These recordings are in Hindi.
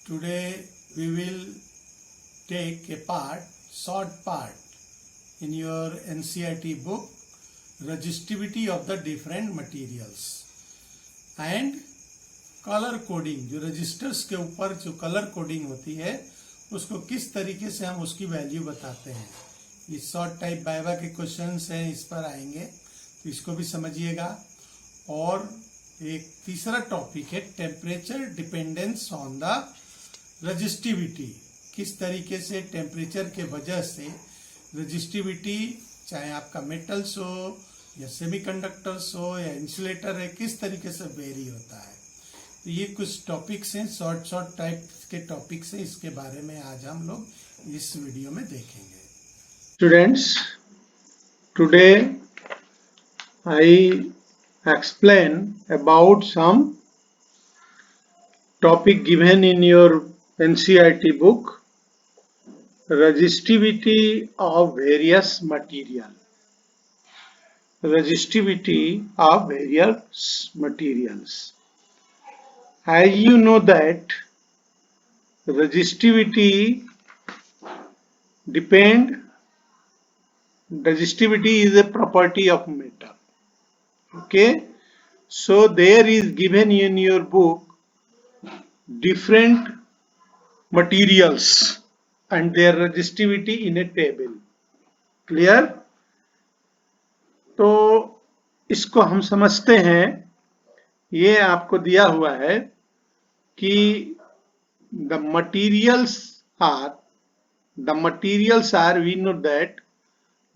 Today we will take a short part in your NCERT book, resistivity of the different materials and color coding. जो रजिस्टर्स के ऊपर जो कलर कोडिंग होती है उसको किस तरीके से हम उसकी वैल्यू बताते हैं। ये शॉर्ट टाइप वाइवा के क्वेश्चंस हैं, इस पर आएंगे तो इसको भी समझिएगा। और एक तीसरा टॉपिक है temperature dependence on the resistivity. किस तरीके से टेम्परेचर के वजह से रजिस्टिविटी, चाहे आपका मेटल्स हो या सेमीकंडक्टर्स हो या इंसुलेटर है, किस तरीके से वेरी होता है। तो ये कुछ टॉपिक्स हैं, शॉर्ट टाइप के टॉपिक्स हैं, इसके बारे में आज हम लोग इस वीडियो में देखेंगे। Students, today I explain about some topic given in your NCERT book, resistivity of various material. Resistivity of various materials. As you know that resistivity is a property of metal. Okay, so there is given in your book different materials and their resistivity in a table. Clear? तो इसको हम समझते हैं। ये आपको दिया हुआ है कि the materials are we know that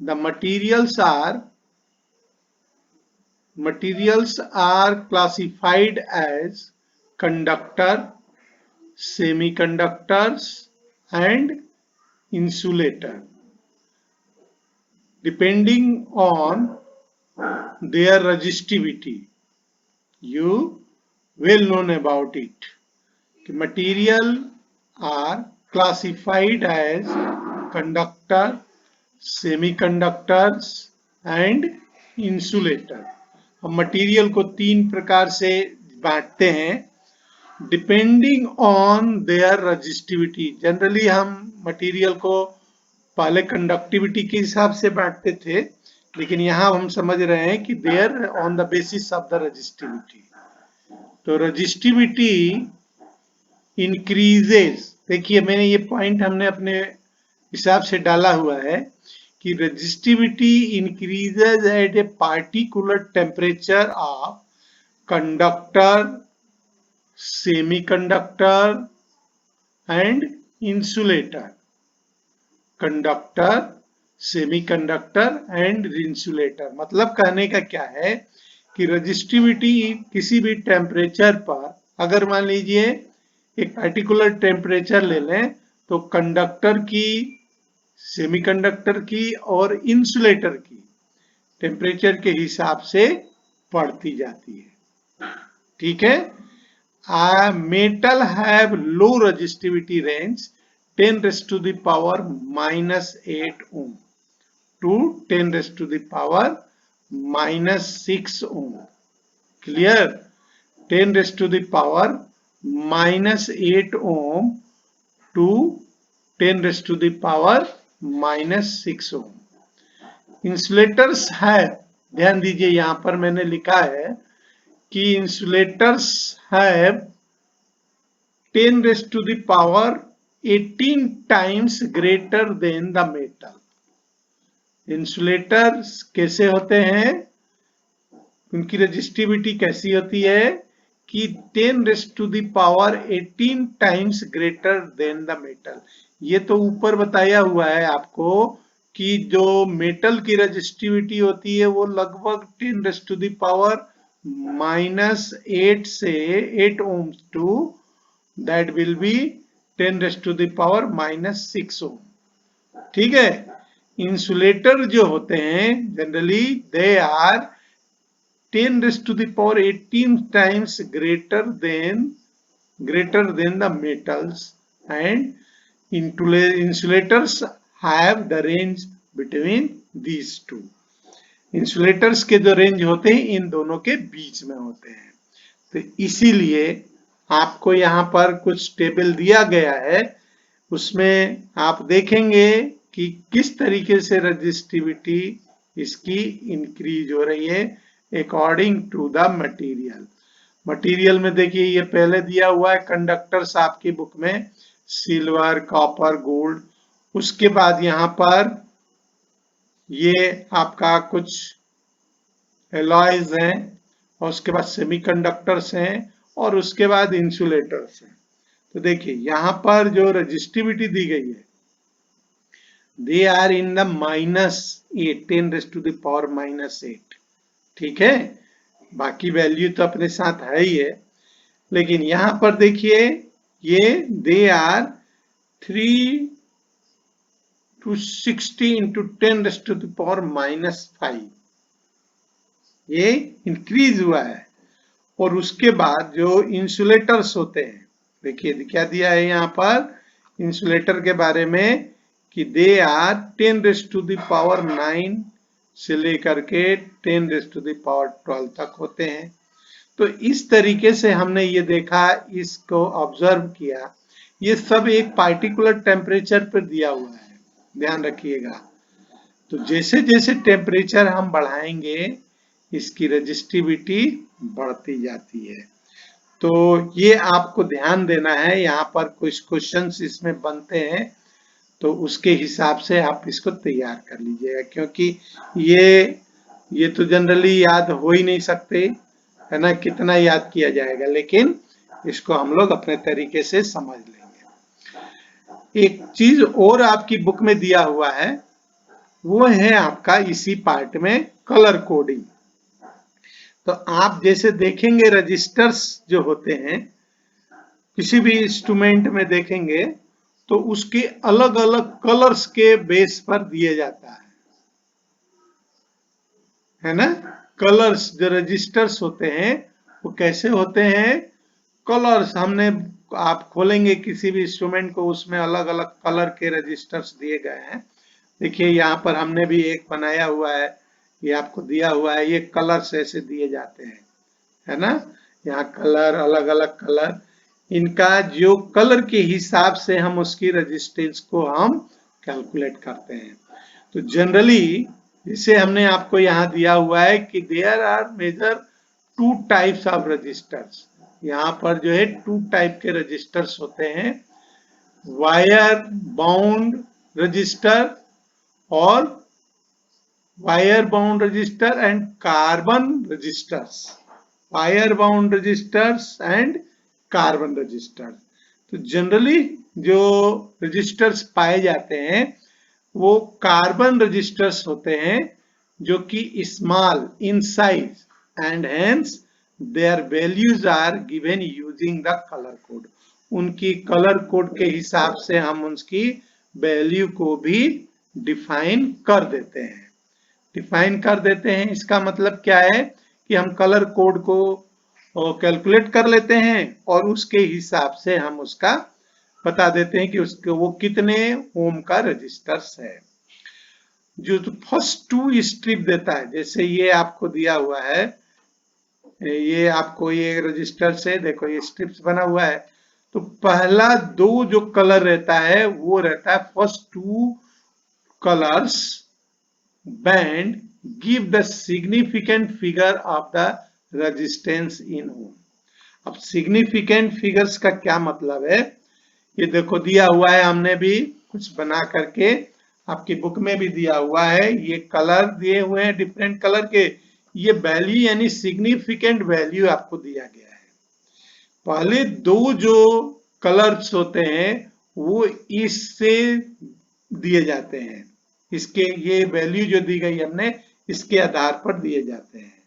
the materials are classified as conductor, semiconductors and insulator depending on their resistivity. You well known about it. Material are classified as conductor, semiconductors and insulator. हम मटेरियल को तीन प्रकार से बांटते हैं depending on their resistivity. Generally हम मटेरियल को पहले कंडक्टिविटी के हिसाब से बांटते थे, लेकिन यहाँ हम समझ रहे हैं कि there on the basis of the resistivity. तो रजिस्टिविटी इंक्रीजेस, देखिए मैंने ये पॉइंट हमने अपने हिसाब से डाला हुआ है कि resistivity increases at a particular temperature of conductor, semiconductor and insulator. Conductor, semiconductor and insulator। मतलब कहने का क्या है कि resistivity किसी भी टेम्परेचर पर, अगर मान लीजिए एक पर्टिकुलर टेम्परेचर ले लें तो कंडक्टर की, सेमीकंडक्टर की और इंसुलेटर की टेम्परेचर के हिसाब से बढ़ती जाती है। ठीक है। Metal have low resistivity range 10⁻⁻⁸ ohm to 10⁻⁻⁶ ohm। Clear? 10⁻⁻⁸ ohm to 10⁻⁻�6 ohm। Insulators है, ध्यान दीजिए यहां पर मैंने लिखा है कि इंसुलेटर्स है 10⁻18 times greater than the metal. Insulators कैसे होते हैं, उनकी रजिस्टिविटी कैसी होती है कि 10⁻18 times greater than the metal. ये तो ऊपर बताया हुआ है आपको कि जो मेटल की रजिस्टिविटी होती है वो लगभग 10⁻⁻8 से 8 ohms to that will be 10⁻⁻�6 ohm। ठीक है। इंसुलेटर जो होते हैं generally they are 10⁻18 times greater than the metals, and insulators have the range between these two। Insulators के जो रेंज होते हैं इन दोनों के बीच में होते हैं। तो इसीलिए आपको यहाँ पर कुछ टेबल दिया गया है, उसमें आप देखेंगे कि किस तरीके से रजिस्टिविटी इसकी इंक्रीज हो रही है according to the material. Material में देखिए ये पहले दिया हुआ है कंडक्टर्स आपकी बुक में, सिल्वर, कॉपर, गोल्ड। उसके बाद यहाँ पर ये आपका कुछ एलॉयज हैं, और उसके बाद सेमीकंडक्टर्स हैं, और उसके बाद इंसुलेटर्स हैं। तो देखिए यहाँ पर जो रजिस्टिविटी दी गई है, दे आर इन द -8, 10⁻⁻8। ठीक है, बाकी वैल्यू तो अपने साथ है ही है, लेकिन यहां पर देखिए ये दे आर 3 to 60 into 10⁻⁻5, ये इंक्रीज हुआ है। और उसके बाद जो इंसुलेटर्स होते हैं, देखिए क्या दिया है यहाँ पर इंसुलेटर के बारे में कि दे आर 10⁻9 से लेकर के 10⁻12 तक होते हैं। तो इस तरीके से हमने ये देखा, इसको ऑब्जर्व किया, ये सब एक पार्टिकुलर टेम्परेचर पर दिया हुआ है, ध्यान रखिएगा। तो जैसे जैसे टेम्परेचर हम बढ़ाएंगे इसकी रजिस्टिविटी बढ़ती जाती है। तो ये आपको ध्यान देना है, यहाँ पर कुछ क्वेश्चंस इसमें बनते हैं, तो उसके हिसाब से आप इसको तैयार कर लीजिएगा, क्योंकि ये तो जनरली याद हो ही नहीं सकते है ना, कितना याद किया जाएगा, लेकिन इसको हम लोग अपने तरीके से समझ लेंगे। एक चीज और आपकी बुक में दिया हुआ है, वो है आपका इसी पार्ट में कलर कोडिंग। तो आप जैसे देखेंगे रजिस्टर्स जो होते हैं किसी भी इंस्ट्रूमेंट में देखेंगे, तो उसके अलग अलग कलर्स के बेस पर दिए जाता है ना। कलर्स जो रजिस्टर्स होते हैं वो कैसे होते हैं, कलर्स हमने, आप खोलेंगे किसी भी इंस्ट्रूमेंट को, उसमें अलग अलग कलर के रजिस्टर्स दिए गए हैं। देखिए यहाँ पर हमने भी एक बनाया हुआ है, ये आपको दिया हुआ है, ये कलर्स ऐसे दिए जाते हैं है ना। यहाँ कलर, अलग अलग कलर, इनका जो कलर के हिसाब से हम उसकी रेजिस्टेंस को हम कैलकुलेट करते हैं। तो जनरली जैसे हमने आपको यहाँ दिया हुआ है कि there are major 2 types of resistors, यहाँ पर जो है 2 टाइप के रजिस्टर्स होते हैं, वायर बाउंड रजिस्टर और wire bound resistor and carbon resistors, wire bound resistors and carbon resistors. तो जनरली जो रजिस्टर्स पाए जाते हैं वो कार्बन रजिस्टर्स होते हैं, जो कि small in size and hence their values are given using the colour code. उनकी कलर कोड के हिसाब से हम उसकी वैल्यू को भी डिफाइन कर देते हैं। डिफाइन कर देते हैं इसका मतलब क्या है कि हम कलर कोड को कैलकुलेट कर लेते हैं और उसके हिसाब से हम उसका बता देते हैं कि उसको वो कितने ओम का रजिस्टर्स है। जो फर्स्ट 2 स्ट्रिप देता है, जैसे ये आपको दिया हुआ है, ये आपको ये रजिस्टर से देखो ये स्ट्रिप्स बना हुआ है, तो पहला 2 जो कलर रहता है वो रहता है first 2 colours band give the significant figure of the resistance in ohm. अब सिग्निफिकेंट फिगर्स का क्या मतलब है, ये देखो दिया हुआ है, हमने भी कुछ बना करके आपकी बुक में भी दिया हुआ है, ये कलर दिए हुए हैं डिफरेंट कलर के, ये वैल्यू यानी सिग्निफिकेंट वैल्यू आपको दिया गया है। पहले 2 जो कलर्स होते हैं वो इससे दिए जाते हैं, इसके ये वैल्यू जो दी गई हमने इसके आधार पर दिए जाते हैं।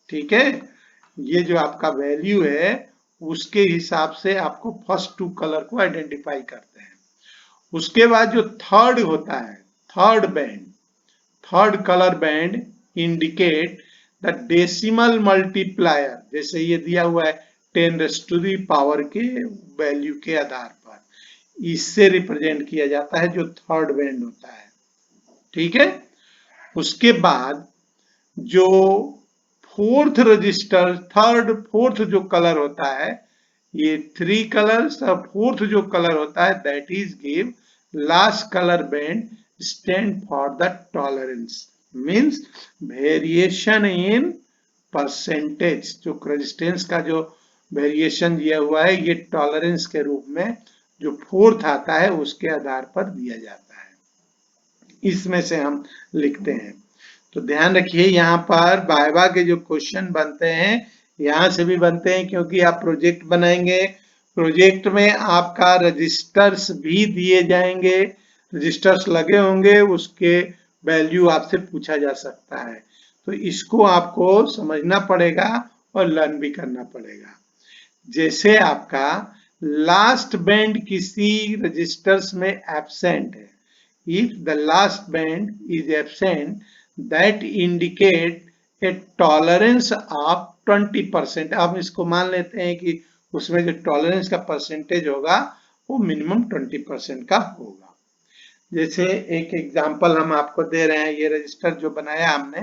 ठीक है, ये जो आपका वैल्यू है उसके हिसाब से आपको फर्स्ट 2 कलर को आइडेंटिफाई करते हैं। उसके बाद जो थर्ड होता है, third band, third colour band indicate the decimal multiplier, जैसे ये दिया हुआ है 10⁻⁴ के वैल्यू के आधार पर, इससे रिप्रेजेंट किया जाता है जो थर्ड बैंड होता है। ठीक है, उसके बाद जो फोर्थ रजिस्टर, थर्ड फोर्थ जो कलर होता है, ये 3 कलर्स और फोर्थ जो कलर होता है that is give last colour band stand for the tolerance means variation in percentage. जो रेजिस्टेंस का जो वेरिएशन दिया हुआ है ये टॉलरेंस के रूप में जो फोर्थ आता है उसके आधार पर दिया जाता है, इसमें से हम लिखते हैं। तो ध्यान रखिए यहाँ पर वाइवा के जो क्वेश्चन बनते हैं यहाँ से भी बनते हैं, क्योंकि आप प्रोजेक्ट बनाएंगे, प्रोजेक्ट में आपका रजिस्टर्स भी दिए जाएंगे, रजिस्टर्स लगे होंगे, उसके वैल्यू आपसे पूछा जा सकता है। तो इसको आपको समझना पड़ेगा और लर्न भी करना पड़ेगा। जैसे आपका लास्ट बैंड किसी रजिस्टर्स में एब्सेंट है, if the last band is absent that indicate a tolerance of 20%। अब इसको मान लेते हैं कि उसमें जो टॉलरेंस का परसेंटेज होगा वो मिनिमम 20% का होगा। जैसे एक एग्जांपल हम आपको दे रहे हैं, ये रजिस्टर जो बनाया हमने,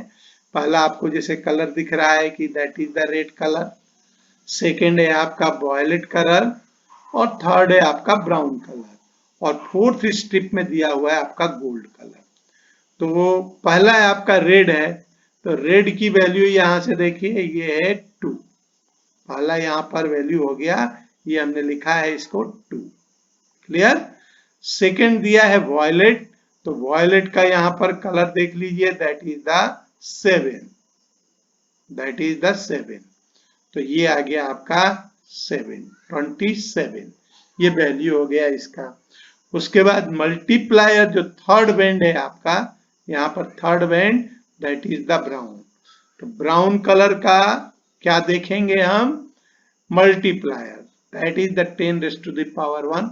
पहला आपको जैसे कलर दिख रहा है कि that is the red colour, second है आपका वॉयलेट कलर और थर्ड है आपका ब्राउन कलर और फोर्थ स्ट्रिप में दिया हुआ है आपका गोल्ड कलर। तो वो पहला है आपका रेड है, तो रेड की वैल्यू यहां से देखिए ये है 2, पहला यहां पर वैल्यू हो गया, ये हमने लिखा है इसको 2, क्लियर। सेकेंड दिया है वॉयलेट, तो वॉयलेट का यहां पर कलर देख लीजिए that is the 7, that is the 7, तो ये आ गया आपका 7, 27, ये वैल्यू हो गया इसका। उसके बाद मल्टीप्लायर जो थर्ड बैंड है आपका, यहाँ पर third band that is the brown, तो ब्राउन कलर का क्या देखेंगे हम, multiplier that is the 10 raised to the power 1,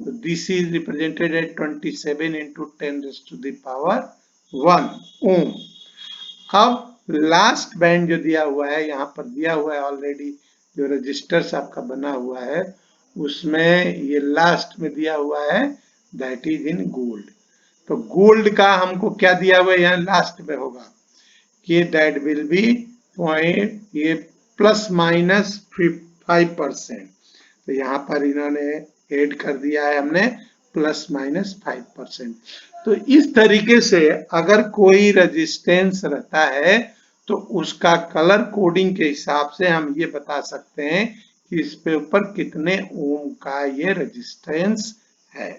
so this is represented at 27 into 10 raised to the power 1 ohm। अब लास्ट बैंड जो दिया हुआ है यहाँ पर दिया हुआ है ऑलरेडी, जो रजिस्टर्स आपका बना हुआ है उसमें ये लास्ट में दिया हुआ है दैट इज इन गोल्ड। तो गोल्ड का हमको क्या दिया हुआ है यहाँ लास्ट में होगा कि दैट विल बी पॉइंट ये प्लस माइनस 5%, तो यहाँ पर इन्होंने ऐड कर दिया है हमने प्लस माइनस 5%। तो इस तरीके से अगर कोई रेजिस्टेंस रहता है तो उसका कलर कोडिंग के हिसाब से हम ये बता सकते हैं कि इस पे ऊपर कितने ओम का ये रेजिस्टेंस है।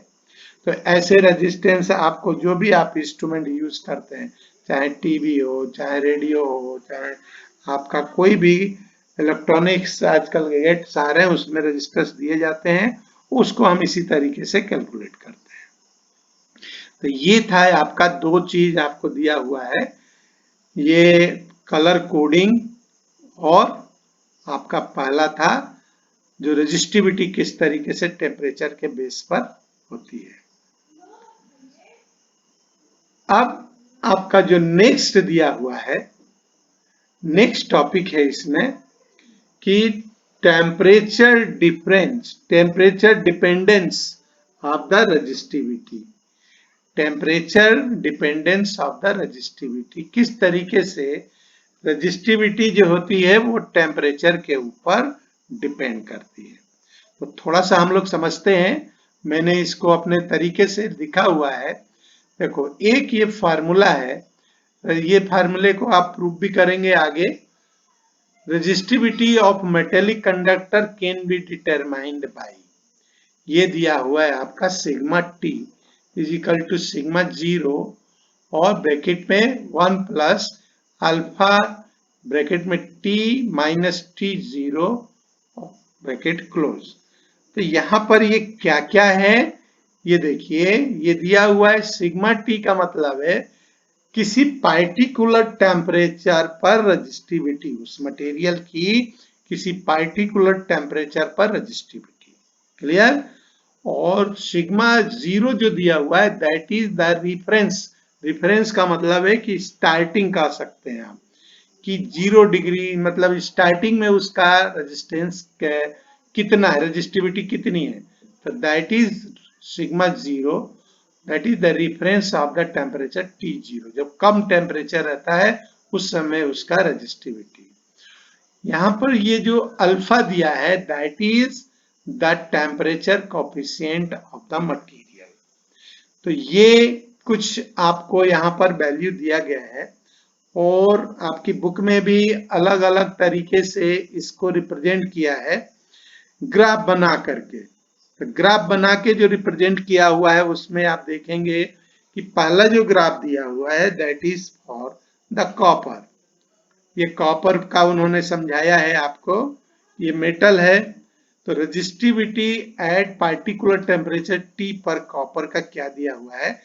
तो ऐसे रेजिस्टेंस आपको जो भी आप इंस्ट्रूमेंट यूज करते हैं, चाहे टीवी हो, चाहे रेडियो हो, चाहे आपका कोई भी इलेक्ट्रॉनिक्स आजकल गेट सारे हैं उसमें रजिस्टर्स दिए जाते हैं, उसको हम इसी तरीके से कैलकुलेट करते हैं। तो ये था आपका दो चीज आपको दिया हुआ है, ये कलर कोडिंग और आपका पहला था जो रेजिस्टिविटी किस तरीके से टेम्परेचर के बेस पर होती है। अब आपका जो नेक्स्ट दिया हुआ है, नेक्स्ट टॉपिक है इसमें कि temperature difference, temperature dependence of the resistivity, temperature dependence of the resistivity, किस तरीके से रेजिस्टिविटी जो होती है वो टेम्परेचर के ऊपर डिपेंड करती है। तो थोड़ा सा हम लोग समझते हैं, मैंने इसको अपने तरीके से लिखा हुआ है। देखो एक ये फार्मूला है, ये फार्मूले को आप प्रूव भी करेंगे आगे। Resistivity of metallic conductor can be determined by, ये दिया हुआ है आपका sigma T is equal to sigma 0 और ब्रैकेट में 1 प्लस अल्फा ब्रैकेट में T minus T 0 bracket close. तो यहां पर ये क्या क्या है ये देखिए, ये दिया हुआ है सिग्मा टी का मतलब है किसी पार्टिकुलर टेम्परेचर पर रेजिस्टिविटी, उस मटेरियल की किसी पार्टिकुलर टेम्परेचर पर रेजिस्टिविटी, क्लियर। और सिग्मा 0 जो दिया हुआ है that is the reference, reference का मतलब है कि स्टार्टिंग कह सकते हैं आप कि 0 डिग्री मतलब स्टार्टिंग में उसका रेजिस्टेंस कितना है, रेजिस्टिविटी कितनी है, तो that is sigma 0, that is the reference of the temperature T0, जब कम टेम्परेचर रहता है उस समय उसका रेजिस्टिविटी। यहाँ पर ये जो अल्फा दिया है that is the temperature coefficient of the material. तो ये कुछ आपको यहाँ पर वैल्यू दिया गया है और आपकी बुक में भी अलग अलग तरीके से इसको रिप्रेजेंट किया है ग्राफ बना करके। तो ग्राफ बना के जो रिप्रेजेंट किया हुआ है उसमें आप देखेंगे कि पहला जो ग्राफ दिया हुआ है that is for the copper. ये कॉपर का उन्होंने समझाया है आपको, ये मेटल है। तो resistivity eight particular temperature T पर कॉपर का क्या दिया हुआ है,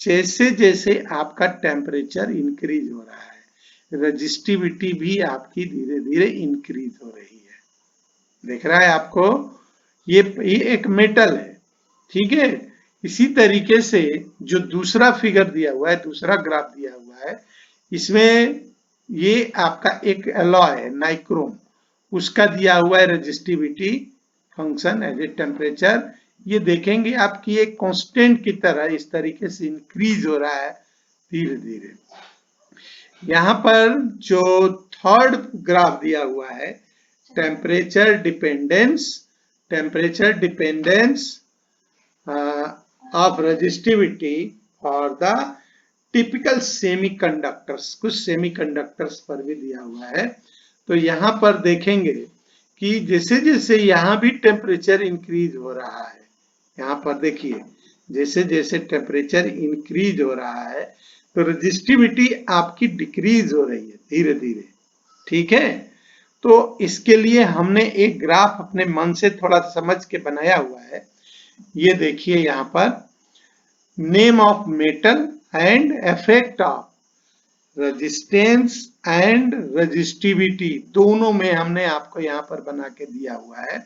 जैसे जैसे आपका टेम्परेचर इंक्रीज हो रहा है रेजिस्टिविटी भी आपकी धीरे धीरे इंक्रीज हो रही है। देख रहा है आपको, ये एक मेटल है, ठीक है। इसी तरीके से जो दूसरा फिगर दिया हुआ है, दूसरा ग्राफ दिया हुआ है, इसमें ये आपका एक एलॉय है नाइक्रोम, उसका दिया हुआ है resistivity function as a temperature. ये देखेंगे आपकी एक कांस्टेंट की तरह इस तरीके से इंक्रीज हो रहा है धीरे धीरे। यहाँ पर जो थर्ड ग्राफ दिया हुआ है temperature dependence of resistivity for the typical semiconductors, कुछ सेमीकंडक्टर्स पर भी दिया हुआ है। तो यहाँ पर देखेंगे कि जैसे जैसे यहाँ भी टेम्परेचर इंक्रीज हो रहा है, यहाँ पर देखिए जैसे जैसे टेम्परेचर इंक्रीज हो रहा है तो रेजिस्टिविटी आपकी डिक्रीज हो रही है धीरे धीरे, ठीक है। तो इसके लिए हमने एक ग्राफ अपने मन से थोड़ा समझ के बनाया हुआ है। ये देखिए यहाँ पर name of metal and effect of resistance and resistivity, दोनों में हमने आपको यहाँ पर बना के दिया हुआ है।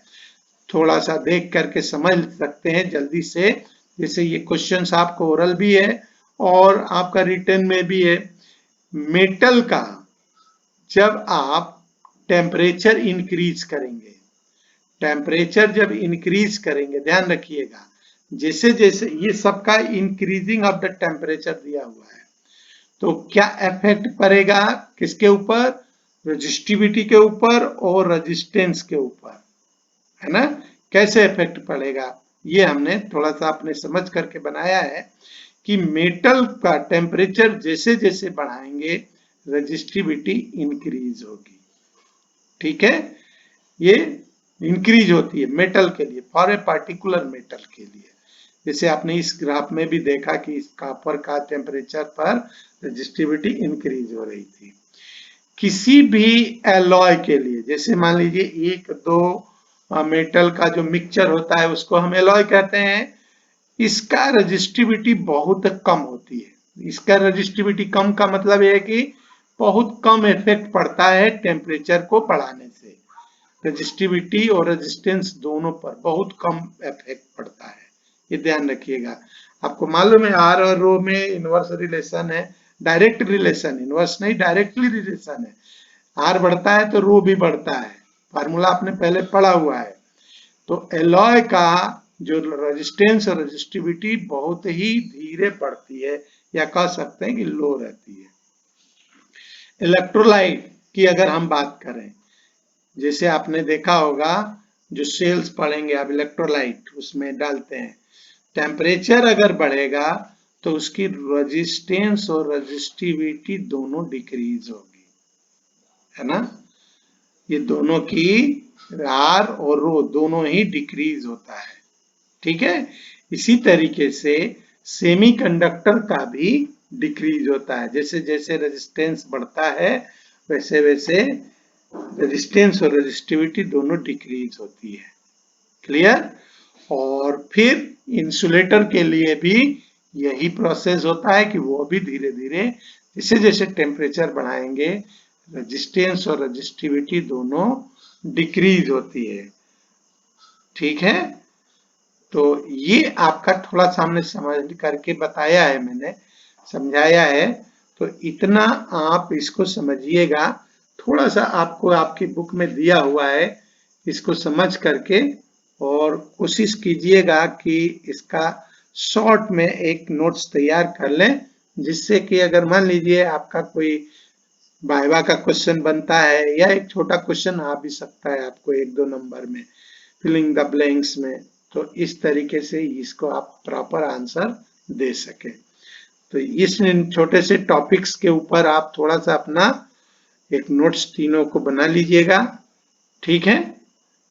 थोड़ा सा देख करके समझ सकते हैं जल्दी से, जैसे ये क्वेश्चंस आपको ओरल भी है और आपका रिटन में भी है। मेटल का जब आप टेम्परेचर इंक्रीज करेंगे, टेम्परेचर जब इंक्रीज करेंगे, ध्यान रखिएगा, जैसे जैसे ये सबका इंक्रीजिंग ऑफ द टेम्परेचर दिया हुआ है, तो क्या इफेक्ट पड़ेगा किसके ऊपर, रेजिस्टिविटी के ऊपर और रेजिस्टेंस के ऊपर, है ना। कैसे इफेक्ट पड़ेगा ये हमने थोड़ा सा अपने समझ करके बनाया है कि मेटल का टेम्परेचर जैसे जैसे बढ़ाएंगे रेजिस्टिविटी इंक्रीज होगी, ठीक है। ये इंक्रीज होती है मेटल के लिए, फॉर ए पार्टिकुलर मेटल के लिए। जैसे आपने इस ग्राफ में भी देखा कि इस कॉपर का टेम्परेचर पर रेजिस्टिविटी इंक्रीज हो रही थी। किसी भी एलॉय के लिए, जैसे मान लीजिए एक दो मेटल का जो मिक्सचर होता है उसको हम एलॉय कहते हैं, इसका रेजिस्टिविटी बहुत कम होती है। इसका रेजिस्टिविटी कम का मतलब यह है कि बहुत कम इफेक्ट पड़ता है टेम्परेचर को बढ़ाने से, रेजिस्टिविटी और रेजिस्टेंस दोनों पर बहुत कम इफेक्ट पड़ता है, ये ध्यान रखिएगा। आपको मालूम है आर और रो में इनवर्स रिलेशन है, डायरेक्ट रिलेशन, इनवर्स नहीं डायरेक्टली रिलेशन है। आर बढ़ता है तो रो भी बढ़ता है, फार्मूला आपने पहले पढ़ा हुआ है। तो एलॉय का जो रेजिस्टेंस और रेजिस्टिविटी बहुत ही धीरे बढ़ती है, या कह सकते हैं कि लो रहती है। इलेक्ट्रोलाइट की अगर हम बात करें, जैसे आपने देखा होगा जो सेल्स पढ़ेंगे आप इलेक्ट्रोलाइट उसमें डालते हैं, टेम्परेचर अगर बढ़ेगा तो उसकी रेजिस्टेंस और रेजिस्टिविटी दोनों डिक्रीज होगी, है ना। ये दोनों की आर और रो दोनों ही डिक्रीज होता है, ठीक है। इसी तरीके से सेमीकंडक्टर का भी डिक्रीज होता है, जैसे जैसे रेजिस्टेंस बढ़ता है वैसे वैसे रेजिस्टेंस और रेजिस्टिविटी दोनों डिक्रीज होती है, क्लियर। और फिर इंसुलेटर के लिए भी यही प्रोसेस होता है कि वो भी धीरे धीरे जैसे जैसे टेम्परेचर बढ़ाएंगे रेजिस्टेंस और रेजिस्टिविटी दोनों डिक्रीज होती है, ठीक है। तो ये आपका थोड़ा सामने समझ करके बताया है मैंने, समझाया है। तो इतना आप इसको समझिएगा, थोड़ा सा आपको आपकी बुक में दिया हुआ है, इसको समझ करके और कोशिश कीजिएगा कि इसका शॉर्ट में एक नोट्स तैयार कर लें, जिससे कि अगर मान लीजिए आपका कोई वाइवा का क्वेश्चन बनता है या एक छोटा क्वेश्चन आ भी सकता है आपको एक दो नंबर में, फिलिंग द ब्लैंक्स में, तो इस तरीके से इसको आप प्रॉपर आंसर दे सके। तो इस छोटे से टॉपिक्स के ऊपर आप थोड़ा सा अपना एक नोट्स तीनों को बना लीजिएगा, ठीक है।